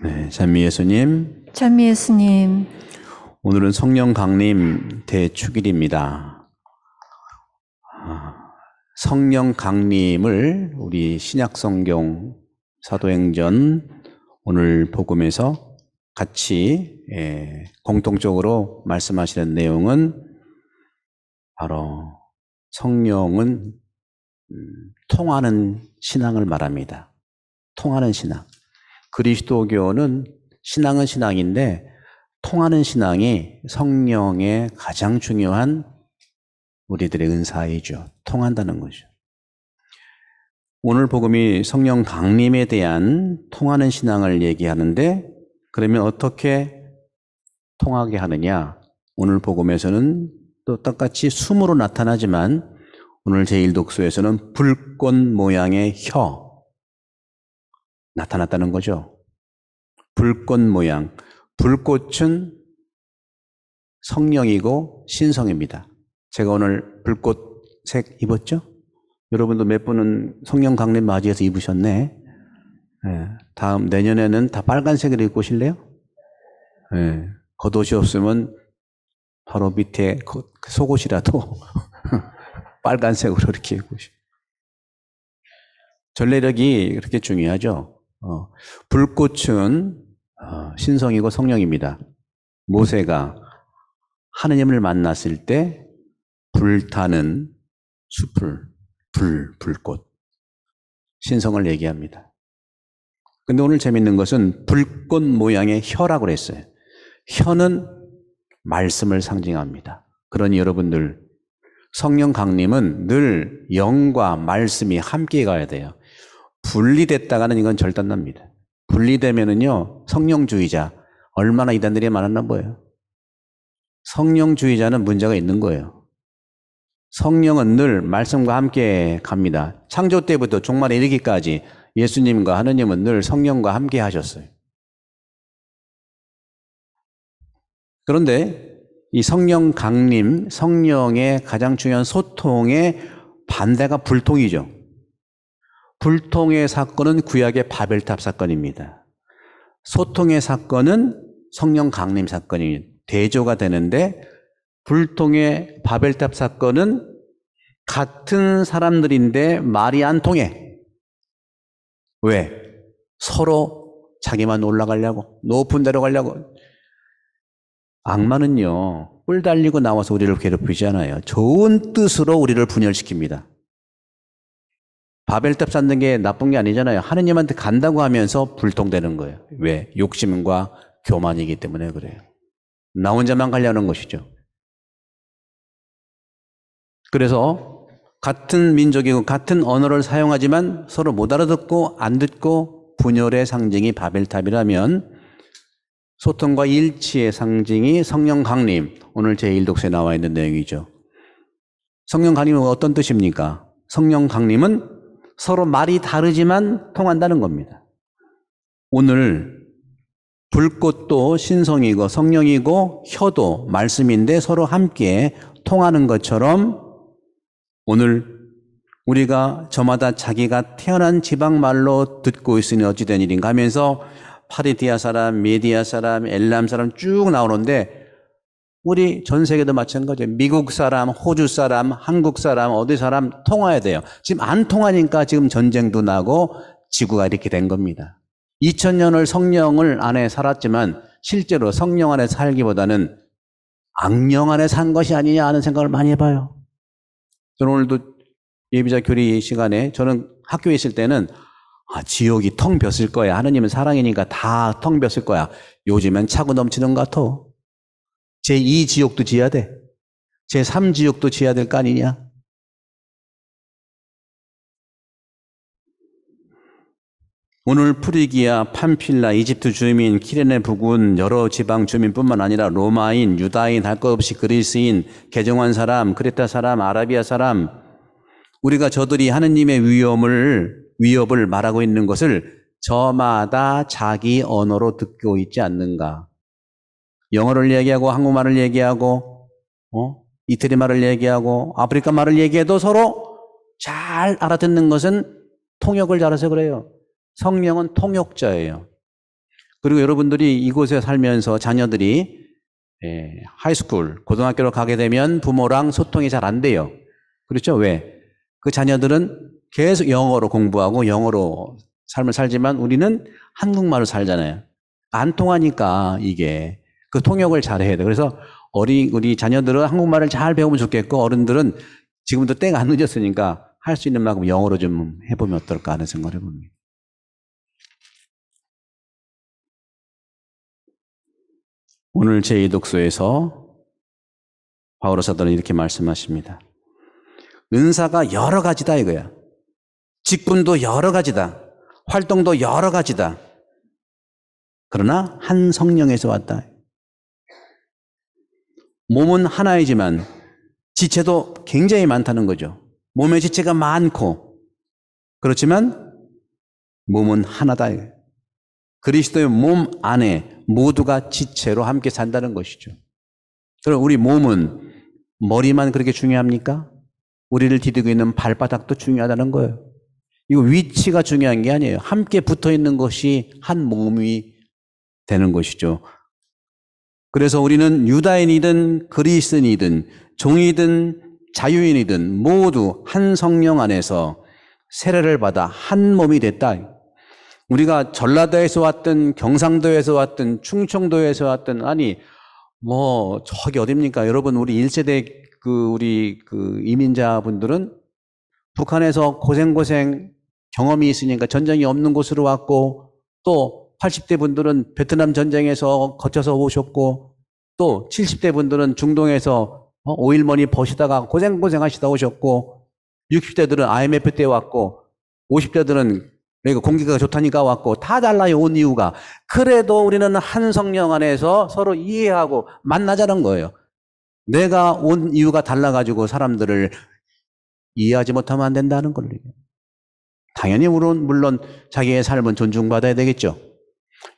네, 찬미 예수님. 찬미 예수님. 오늘은 성령 강림 대축일입니다. 성령 강림을 우리 신약성경 사도행전 오늘 복음에서 같이 공통적으로 말씀하시는 내용은 바로 성령은 통하는 신앙을 말합니다. 통하는 신앙. 그리스도교는 신앙은 신앙인데 통하는 신앙이 성령의 가장 중요한 우리들의 은사이죠. 통한다는 거죠. 오늘 복음이 성령 강림에 대한 통하는 신앙을 얘기하는데 그러면 어떻게 통하게 하느냐? 오늘 복음에서는 또 똑같이 숨으로 나타나지만 오늘 제1독서에서는 불꽃 모양의 혀 나타났다는 거죠. 불꽃 모양. 불꽃은 성령이고 신성입니다. 제가 오늘 불꽃색 입었죠? 여러분도 몇 분은 성령 강림 맞이해서 입으셨네. 다음 내년에는 다 빨간색을 입고 오실래요? 겉옷이 없으면 바로 밑에 속옷이라도 빨간색으로 이렇게 입고 오시고. 전례력이 그렇게 중요하죠. 불꽃은 신성이고 성령입니다. 모세가 하느님을 만났을 때 불타는 숲을 불꽃 신성을 얘기합니다. 근데 오늘 재밌는 것은 불꽃 모양의 혀라고 그랬어요. 혀는 말씀을 상징합니다. 그러니 여러분들 성령 강림은 늘 영과 말씀이 함께 가야 돼요. 분리됐다가는 이건 절단납니다. 분리되면은요, 성령주의자, 얼마나 이단들이 많았나 보여요. 성령주의자는 문제가 있는 거예요. 성령은 늘 말씀과 함께 갑니다. 창조 때부터 종말에 이르기까지 예수님과 하느님은 늘 성령과 함께 하셨어요. 그런데 이 성령 강림, 성령의 가장 중요한 소통의 반대가 불통이죠. 불통의 사건은 구약의 바벨탑 사건입니다. 소통의 사건은 성령 강림 사건이 대조가 되는데 불통의 바벨탑 사건은 같은 사람들인데 말이 안 통해. 왜? 서로 자기만 올라가려고, 높은 데로 가려고. 악마는요, 뿔 달리고 나와서 우리를 괴롭히지 않아요. 좋은 뜻으로 우리를 분열시킵니다. 바벨탑 쌓는 게 나쁜 게 아니잖아요. 하느님한테 간다고 하면서 불통되는 거예요. 왜? 욕심과 교만이기 때문에 그래요. 나 혼자만 가려는 것이죠. 그래서 같은 민족이고 같은 언어를 사용하지만 서로 못 알아듣고 안 듣고 분열의 상징이 바벨탑이라면 소통과 일치의 상징이 성령 강림. 오늘 제1독서에 나와 있는 내용이죠. 성령 강림은 어떤 뜻입니까? 성령 강림은 서로 말이 다르지만 통한다는 겁니다. 오늘 불꽃도 신성이고 성령이고 혀도 말씀인데 서로 함께 통하는 것처럼 오늘 우리가 저마다 자기가 태어난 지방말로 듣고 있으니 어찌된 일인가 하면서 파리디아 사람, 메디아 사람, 엘람 사람 쭉 나오는데 우리 전 세계도 마찬가지예요. 미국 사람, 호주 사람, 한국 사람, 어디 사람 통화해야 돼요. 지금 안 통하니까 지금 전쟁도 나고 지구가 이렇게 된 겁니다. 2000년을 성령을 안에 살았지만 실제로 성령 안에 살기보다는 악령 안에 산 것이 아니냐 하는 생각을 많이 해봐요. 저는 오늘도 예비자 교리 시간에 저는 학교에 있을 때는 지옥이 텅 볐을 거야. 하느님은 사랑이니까 다 텅 볐을 거야. 요즘엔 차고 넘치는 것 같아. 제2지옥도 지어야 돼. 제3지옥도 지어야 될 거 아니냐. 오늘 프리기아, 팜필라, 이집트 주민, 키레네 부근 여러 지방 주민뿐만 아니라 로마인, 유다인, 할 것 없이 그리스인, 개종한 사람, 크레타 사람, 아라비아 사람, 우리가 저들이 하느님의 위협을 말하고 있는 것을 저마다 자기 언어로 듣고 있지 않는가. 영어를 얘기하고 한국말을 얘기하고 이태리 말을 얘기하고 아프리카 말을 얘기해도 서로 잘 알아듣는 것은 통역을 잘해서 그래요. 성령은 통역자예요. 그리고 여러분들이 이곳에 살면서 자녀들이 하이스쿨, 고등학교로 가게 되면 부모랑 소통이 잘 안 돼요. 그렇죠? 왜? 그 자녀들은 계속 영어로 공부하고 영어로 삶을 살지만 우리는 한국말로 살잖아요. 안 통하니까 이게 그 통역을 잘 해야 돼. 그래서 우리 자녀들은 한국말을 잘 배우면 좋겠고 어른들은 지금도 때가 안 늦었으니까 할 수 있는 만큼 영어로 좀 해보면 어떨까 하는 생각을 해봅니다. 오늘 제2독서에서 바오로 사도는 이렇게 말씀하십니다. 은사가 여러 가지다 이거야. 직분도 여러 가지다. 활동도 여러 가지다. 그러나 한 성령에서 왔다. 몸은 하나이지만 지체도 굉장히 많다는 거죠. 몸의 지체가 많고 그렇지만 몸은 하나다. 그리스도의 몸 안에 모두가 지체로 함께 산다는 것이죠. 그럼 우리 몸은 머리만 그렇게 중요합니까? 우리를 디디고 있는 발바닥도 중요하다는 거예요. 이거 위치가 중요한 게 아니에요. 함께 붙어 있는 것이 한 몸이 되는 것이죠. 그래서 우리는 유다인이든 그리스인이든 종이든 자유인이든 모두 한 성령 안에서 세례를 받아 한 몸이 됐다. 우리가 전라도에서 왔든 경상도에서 왔든 충청도에서 왔든 아니 저기 어딥니까? 여러분 우리 1세대 우리 이민자분들은 북한에서 고생 경험이 있으니까 전쟁이 없는 곳으로 왔고 또 80대 분들은 베트남 전쟁에서 거쳐서 오셨고 또 70대 분들은 중동에서 오일머니 버시다가 고생하시다 오셨고 60대들은 IMF 때 왔고 50대들은 공기가 좋다니까 왔고 다 달라요. 온 이유가. 그래도 우리는 한 성령 안에서 서로 이해하고 만나자는 거예요. 내가 온 이유가 달라가지고 사람들을 이해하지 못하면 안 된다는 걸요. 당연히 물론 자기의 삶은 존중받아야 되겠죠.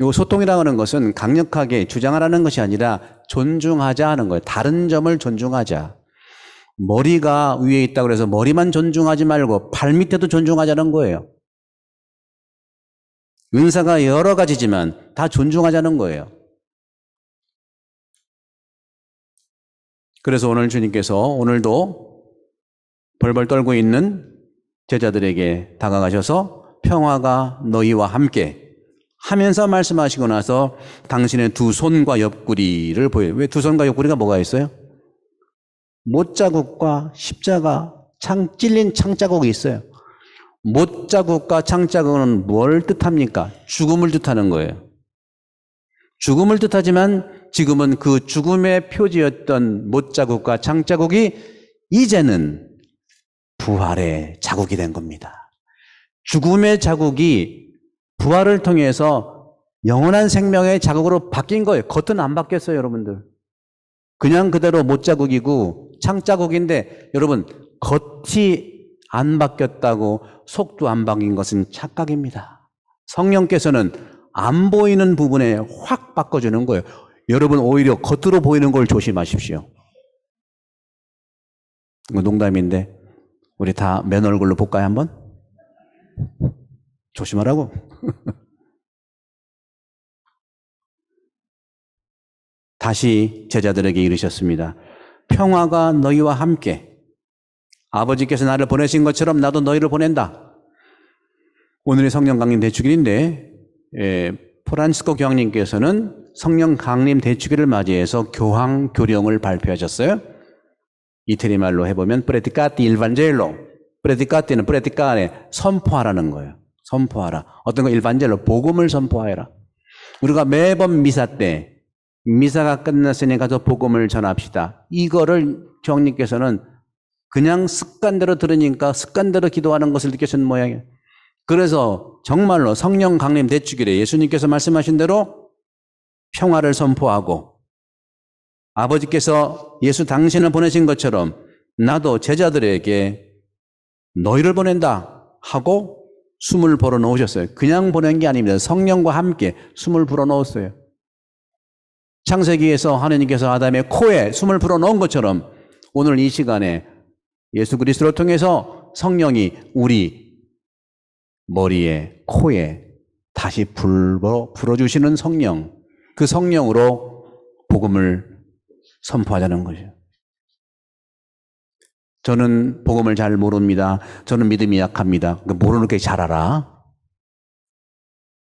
이 소통이라고 하는 것은 강력하게 주장하라는 것이 아니라 존중하자 하는 거예요. 다른 점을 존중하자. 머리가 위에 있다고 해서 머리만 존중하지 말고 발 밑에도 존중하자는 거예요. 은사가 여러 가지지만 다 존중하자는 거예요. 그래서 오늘 주님께서 오늘도 벌벌 떨고 있는 제자들에게 다가가셔서 평화가 너희와 함께 하면서 말씀하시고 나서 당신의 두 손과 옆구리를 보여요. 왜 두 손과 옆구리가 뭐가 있어요? 못자국과 십자가 찔린 창자국이 있어요. 못자국과 창자국은 뭘 뜻합니까? 죽음을 뜻하는 거예요. 죽음을 뜻하지만 지금은 그 죽음의 표지였던 못자국과 창자국이 이제는 부활의 자국이 된 겁니다. 죽음의 자국이 부활을 통해서 영원한 생명의 자국으로 바뀐 거예요. 겉은 안 바뀌었어요, 여러분들. 그냥 그대로 못자국이고 창자국인데 여러분 겉이 안 바뀌었다고 속도 안 바뀐 것은 착각입니다. 성령께서는 안 보이는 부분에 확 바꿔주는 거예요. 여러분 오히려 겉으로 보이는 걸 조심하십시오. 농담인데 우리 다 맨 얼굴로 볼까요 한번? 조심하라고. 다시 제자들에게 이르셨습니다. 평화가 너희와 함께 아버지께서 나를 보내신 것처럼 나도 너희를 보낸다. 오늘이 성령 강림 대축일인데 프란시스코 교황님께서는 성령 강림 대축일을 맞이해서 교황 교령을 발표하셨어요. 이태리 말로 해보면 프레디카티 일반젤로. 프레디카티는 프레디카레 선포하라는 거예요. 선포하라. 어떤 거 일반젤로 복음을 선포하여라. 우리가 매번 미사 때 미사가 끝났으니 가서 복음을 전합시다. 이거를 교황님께서는 그냥 습관대로 들으니까 습관대로 기도하는 것을 느끼신 모양이에요. 그래서 정말로 성령 강림 대축일에 예수님께서 말씀하신 대로 평화를 선포하고 아버지께서 예수 당신을 보내신 것처럼 나도 제자들에게 너희를 보낸다 하고 숨을 불어넣으셨어요. 그냥 보낸 게 아닙니다. 성령과 함께 숨을 불어넣었어요. 창세기에서 하느님께서 아담의 코에 숨을 불어넣은 것처럼 오늘 이 시간에 예수 그리스도를 통해서 성령이 우리 머리에, 코에 다시 불어주시는 성령, 그 성령으로 복음을 선포하자는 거죠. 저는 복음을 잘 모릅니다. 저는 믿음이 약합니다. 모르는 게 잘 알아.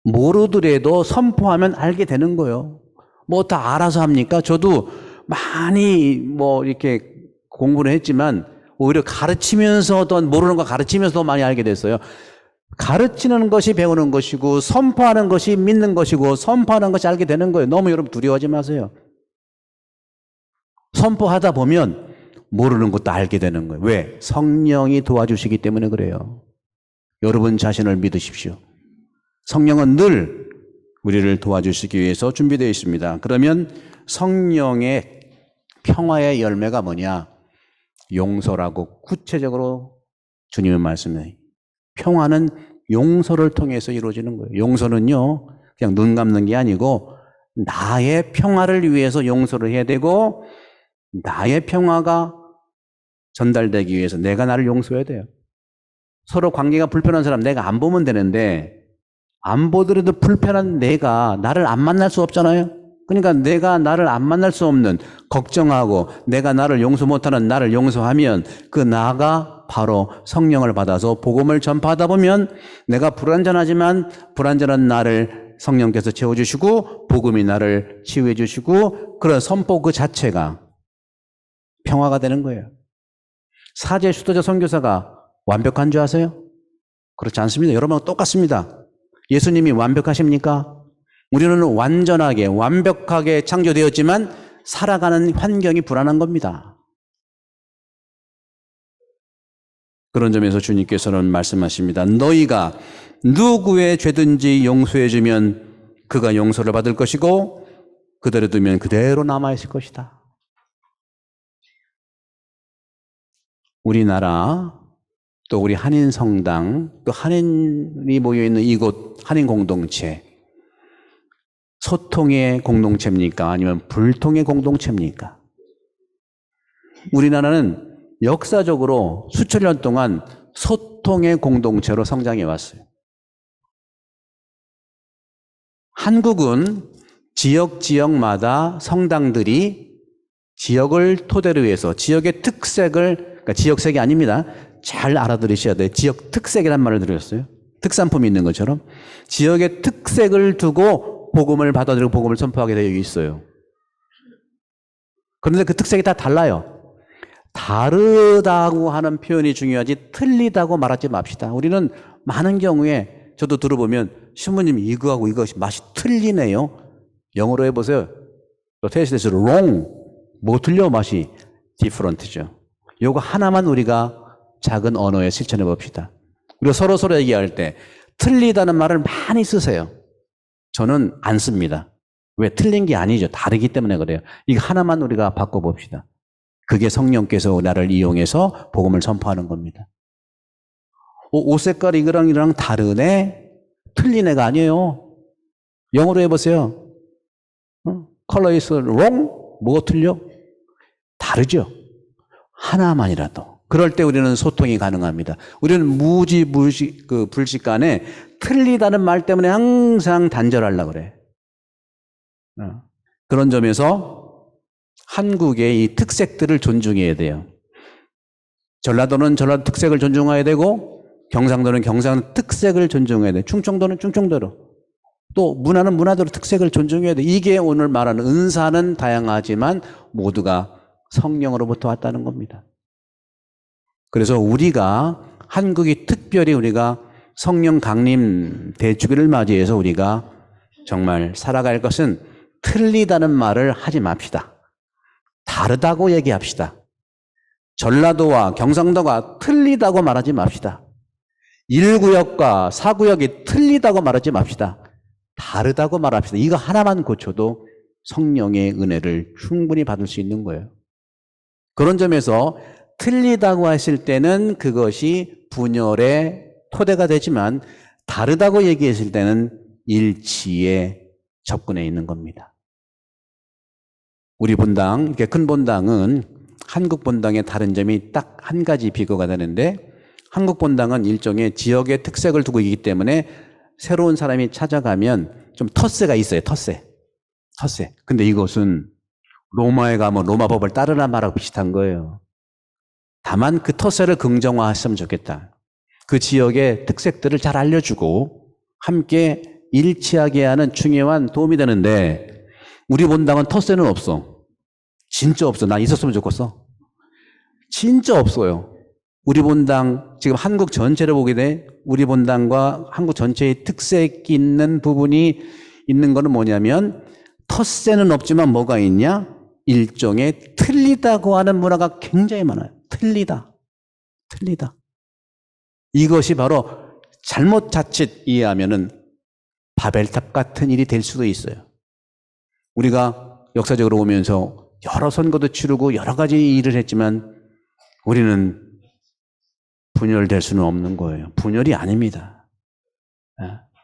모르더라도 선포하면 알게 되는 거예요. 뭐 다 알아서 합니까? 저도 많이 이렇게 공부를 했지만 오히려 가르치면서 어떤 모르는 거 가르치면서 더 많이 알게 됐어요. 가르치는 것이 배우는 것이고 선포하는 것이 믿는 것이고 선포하는 것이 알게 되는 거예요. 너무 여러분 두려워하지 마세요. 선포하다 보면 모르는 것도 알게 되는 거예요. 왜? 성령이 도와주시기 때문에 그래요. 여러분 자신을 믿으십시오. 성령은 늘 우리를 도와주시기 위해서 준비되어 있습니다. 그러면 성령의 평화의 열매가 뭐냐? 용서라고 구체적으로 주님의 말씀에 평화는 용서를 통해서 이루어지는 거예요. 용서는요, 그냥 눈 감는 게 아니고 나의 평화를 위해서 용서를 해야 되고 나의 평화가 전달되기 위해서 내가 나를 용서해야 돼요. 서로 관계가 불편한 사람 내가 안 보면 되는데 안 보더라도 불편한 내가 나를 안 만날 수 없잖아요. 그러니까 내가 나를 안 만날 수 없는 걱정하고 내가 나를 용서 못하는 나를 용서하면 그 나가 바로 성령을 받아서 복음을 전파하다 보면 내가 불완전하지만 불완전한 나를 성령께서 채워주시고 복음이 나를 치유해 주시고 그런 선포 그 자체가 평화가 되는 거예요. 사제 수도자 선교사가 완벽한 줄 아세요? 그렇지 않습니다. 여러분하고 똑같습니다. 예수님이 완벽하십니까? 우리는 완전하게 완벽하게 창조되었지만 살아가는 환경이 불안한 겁니다. 그런 점에서 주님께서는 말씀하십니다. 너희가 누구의 죄든지 용서해 주면 그가 용서를 받을 것이고 그대로 두면 그대로 남아있을 것이다. 우리나라 또 우리 한인 성당 또 한인이 모여있는 이곳 한인 공동체 소통의 공동체입니까? 아니면 불통의 공동체입니까? 우리나라는 역사적으로 수천 년 동안 소통의 공동체로 성장해 왔어요. 한국은 지역마다 성당들이 지역을 토대로 해서 지역의 특색을, 그러니까 지역색이 아닙니다. 잘 알아들으셔야 돼요. 지역 특색이란 말을 들으셨어요? 특산품이 있는 것처럼 지역의 특색을 두고 복음을 받아들이고 복음을 선포하게 되어 있어요. 그런데 그 특색이 다 달라요. 다르다고 하는 표현이 중요하지 틀리다고 말하지 맙시다. 우리는 많은 경우에 저도 들어보면 신부님 이거하고 이것이 맛이 틀리네요. 영어로 해보세요. The taste is wrong. 뭐 틀려 맛이 different죠. 요거 하나만 우리가 작은 언어에 실천해 봅시다. 우리가 서로 얘기할 때 틀리다는 말을 많이 쓰세요. 저는 안 씁니다. 왜? 틀린 게 아니죠. 다르기 때문에 그래요. 이거 하나만 우리가 바꿔봅시다. 그게 성령께서 나를 이용해서 복음을 선포하는 겁니다. 옷 색깔이 이거랑 다르네? 틀린 애가 아니에요. 영어로 해보세요. Color is wrong? 뭐가 틀려? 다르죠. 하나만이라도. 그럴 때 우리는 소통이 가능합니다. 우리는 불식간에 틀리다는 말 때문에 항상 단절하려고 그래. 그런 점에서 한국의 이 특색들을 존중해야 돼요. 전라도는 전라도 특색을 존중해야 되고 경상도는 경상도 특색을 존중해야 돼요. 충청도는 충청도로. 또 문화는 문화대로 특색을 존중해야 돼요. 이게 오늘 말하는 은사는 다양하지만 모두가 성령으로부터 왔다는 겁니다. 그래서 우리가 한국이 특별히 우리가 성령 강림 대주기를 맞이해서 우리가 정말 살아갈 것은 틀리다는 말을 하지 맙시다. 다르다고 얘기합시다. 전라도와 경상도가 틀리다고 말하지 맙시다. 1구역과 4구역이 틀리다고 말하지 맙시다. 다르다고 말합시다. 이거 하나만 고쳐도 성령의 은혜를 충분히 받을 수 있는 거예요. 그런 점에서 틀리다고 했을 때는 그것이 분열의 토대가 되지만 다르다고 얘기했을 때는 일치에 접근해 있는 겁니다. 우리 본당, 이렇게 큰 본당은 한국 본당의 다른 점이 딱 한 가지 비교가 되는데 한국 본당은 일종의 지역의 특색을 두고 있기 때문에 새로운 사람이 찾아가면 좀 텃세가 있어요. 텃세. 근데 이것은 로마에 가면 로마 법을 따르란 말하고 비슷한 거예요. 다만 그 텃세를 긍정화했으면 좋겠다. 그 지역의 특색들을 잘 알려주고 함께 일치하게 하는 중요한 도움이 되는데 우리 본당은 텃세는 없어. 진짜 없어. 난 있었으면 좋겠어. 진짜 없어요. 우리 본당 지금 한국 전체를 보게 돼 우리 본당과 한국 전체의 특색 있는 부분이 있는 거는 뭐냐면 텃세는 없지만 뭐가 있냐? 일종의 틀리다고 하는 문화가 굉장히 많아요. 틀리다. 이것이 바로 잘못 자칫 이해하면은 바벨탑 같은 일이 될 수도 있어요. 우리가 역사적으로 오면서 여러 선거도 치르고 여러 가지 일을 했지만 우리는 분열될 수는 없는 거예요. 분열이 아닙니다.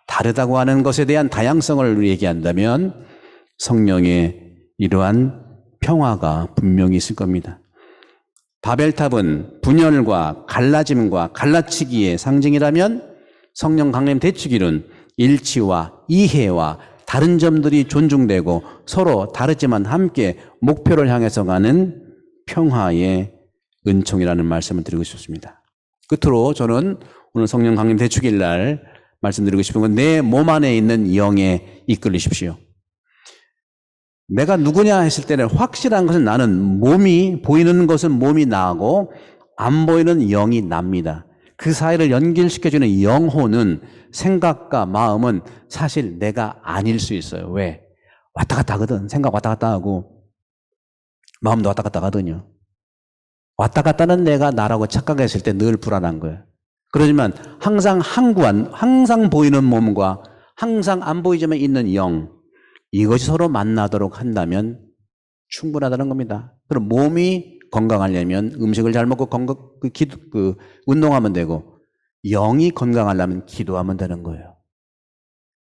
다르다고 하는 것에 대한 다양성을 얘기한다면 성령의 이러한 평화가 분명히 있을 겁니다. 바벨탑은 분열과 갈라짐과 갈라치기의 상징이라면 성령 강림 대축일은 일치와 이해와 다른 점들이 존중되고 서로 다르지만 함께 목표를 향해서 가는 평화의 은총이라는 말씀을 드리고 싶습니다. 끝으로 저는 오늘 성령 강림 대축일 날 말씀드리고 싶은 건 내 몸 안에 있는 영에 이끌리십시오. 내가 누구냐 했을 때는 확실한 것은 나는 몸이 보이는 것은 몸이 나고 안 보이는 영이 납니다. 그 사이를 연결시켜주는 영혼은 생각과 마음은 사실 내가 아닐 수 있어요. 왜? 왔다 갔다 하거든. 생각 왔다 갔다 하고 마음도 왔다 갔다 하거든요. 왔다 갔다는 내가 나라고 착각했을 때 늘 불안한 거예요. 그러지만 항상 보이는 몸과 항상 안 보이지만 있는 영, 이것이 서로 만나도록 한다면 충분하다는 겁니다. 그럼 몸이 건강하려면 음식을 잘 먹고 운동하면 되고 영이 건강하려면 기도하면 되는 거예요.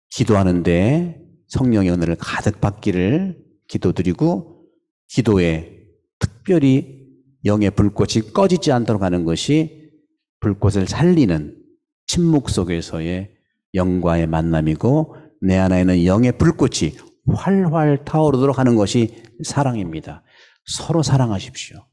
기도하는데 성령의 은혜를 가득 받기를 기도드리고 기도에 특별히 영의 불꽃이 꺼지지 않도록 하는 것이 불꽃을 살리는 침묵 속에서의 영과의 만남이고 내 안에 있는 영의 불꽃이 활활 타오르도록 하는 것이 사랑입니다. 서로 사랑하십시오.